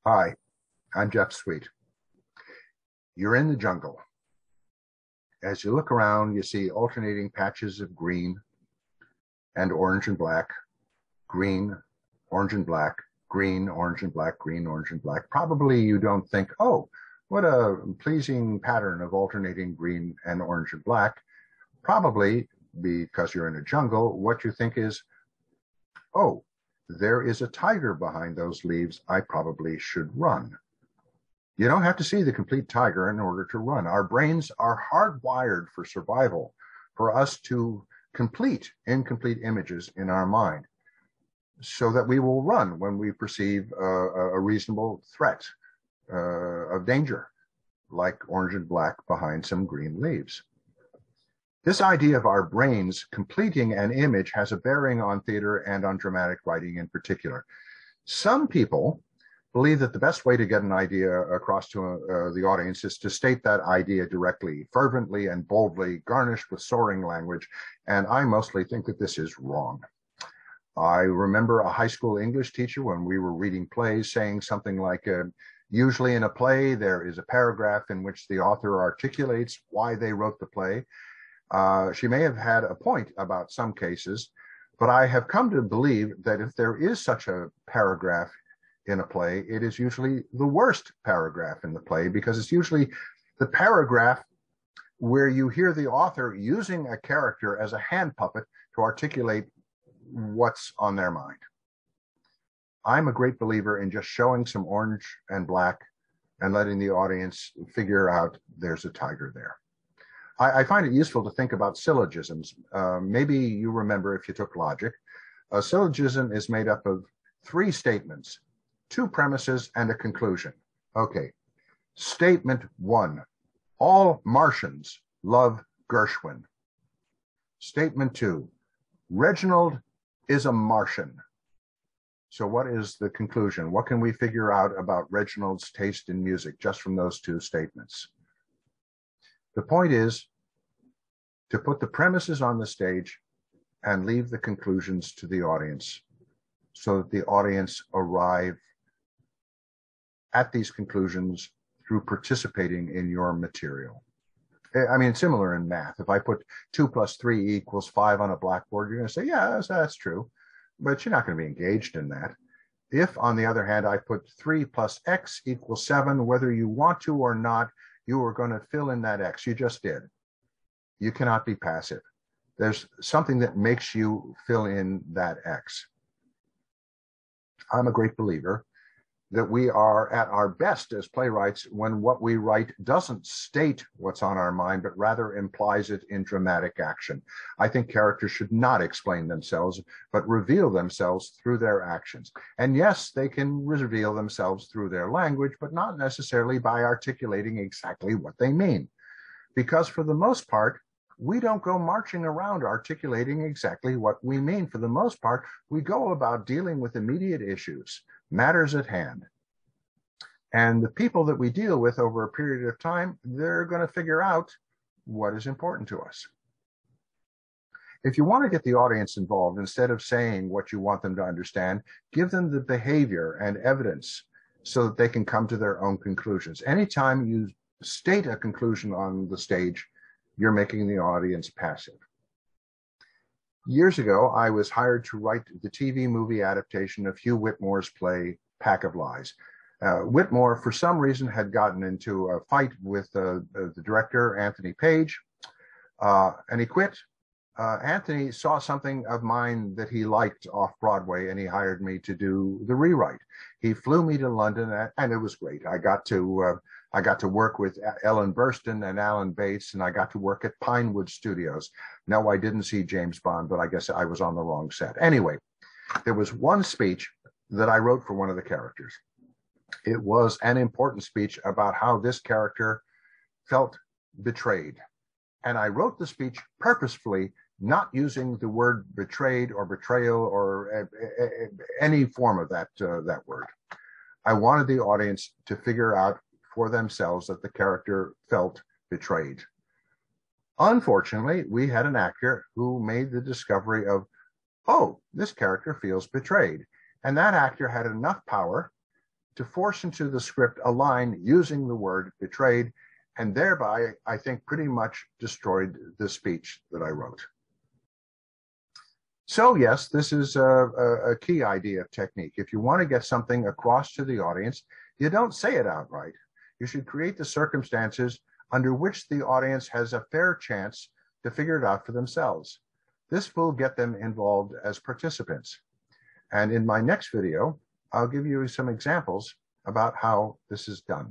Hi, I'm Jeff Sweet. You're in the jungle. As you look around, you see alternating patches of green and orange and black, green, orange and black, green, orange and black, green, orange and black. Probably you don't think, oh, what a pleasing pattern of alternating green and orange and black. Probably because you're in a jungle, what you think is, oh, there is a tiger behind those leaves. I probably should run. You don't have to see the complete tiger in order to run. Our brains are hardwired for survival, for us to complete incomplete images in our mind so that we will run when we perceive a reasonable threat of danger, like orange and black behind some green leaves. This idea of our brains completing an image has a bearing on theater and on dramatic writing in particular. Some people believe that the best way to get an idea across to the audience is to state that idea directly, fervently, and boldly, garnished with soaring language, and I mostly think that this is wrong. I remember a high school English teacher when we were reading plays saying something like, usually in a play, there is a paragraph in which the author articulates why they wrote the play. She may have had a point about some cases, but I have come to believe that if there is such a paragraph in a play, it is usually the worst paragraph in the play because it's usually the paragraph where you hear the author using a character as a hand puppet to articulate what's on their mind. I'm a great believer in just showing some orange and black and letting the audience figure out there's a tiger there. I find it useful to think about syllogisms. Maybe you remember if you took logic. A syllogism is made up of three statements, two premises, and a conclusion. Okay. Statement one, all Martians love Gershwin. Statement two, Reginald is a Martian. So what is the conclusion? What can we figure out about Reginald's taste in music just from those two statements? The point is to put the premises on the stage and leave the conclusions to the audience so that the audience arrive at these conclusions through participating in your material. I mean, similar in math. If I put 2 + 3 = 5 on a blackboard, you're going to say, yeah, that's true. But you're not going to be engaged in that. If, on the other hand, I put 3 + x = 7, whether you want to or not, you are going to fill in that x. You just did. You cannot be passive. There's something that makes you fill in that x. I'm a great believer that we are at our best as playwrights when what we write doesn't state what's on our mind, but rather implies it in dramatic action. I think characters should not explain themselves, but reveal themselves through their actions. And yes, they can reveal themselves through their language, but not necessarily by articulating exactly what they mean. Because for the most part, we don't go marching around articulating exactly what we mean. For the most part, we go about dealing with immediate issues, matters at hand. And the people that we deal with over a period of time, they're going to figure out what is important to us. If you want to get the audience involved, instead of saying what you want them to understand, give them the behavior and evidence so that they can come to their own conclusions. Anytime you state a conclusion on the stage, you're making the audience passive. Years ago, I was hired to write the TV movie adaptation of Hugh Whitmore's play, Pack of Lies. Whitmore, for some reason, had gotten into a fight with the director, Anthony Page, and he quit. Anthony saw something of mine that he liked off Broadway, and he hired me to do the rewrite. He flew me to London, and it was great. I got to work with Ellen Burstyn and Alan Bates, and I got to work at Pinewood Studios. No, I didn't see James Bond, but I guess I was on the wrong set. Anyway, there was one speech that I wrote for one of the characters. It was an important speech about how this character felt betrayed. And I wrote the speech purposefully, not using the word betrayed or betrayal or any form of that word. I wanted the audience to figure out for themselves that the character felt betrayed. Unfortunately, we had an actor who made the discovery of, oh, this character feels betrayed. And that actor had enough power to force into the script a line using the word betrayed, and thereby, I think, pretty much destroyed the speech that I wrote. So yes, this is a key idea of technique. If you want to get something across to the audience, you don't say it outright. You should create the circumstances under which the audience has a fair chance to figure it out for themselves. This will get them involved as participants. And in my next video, I'll give you some examples about how this is done.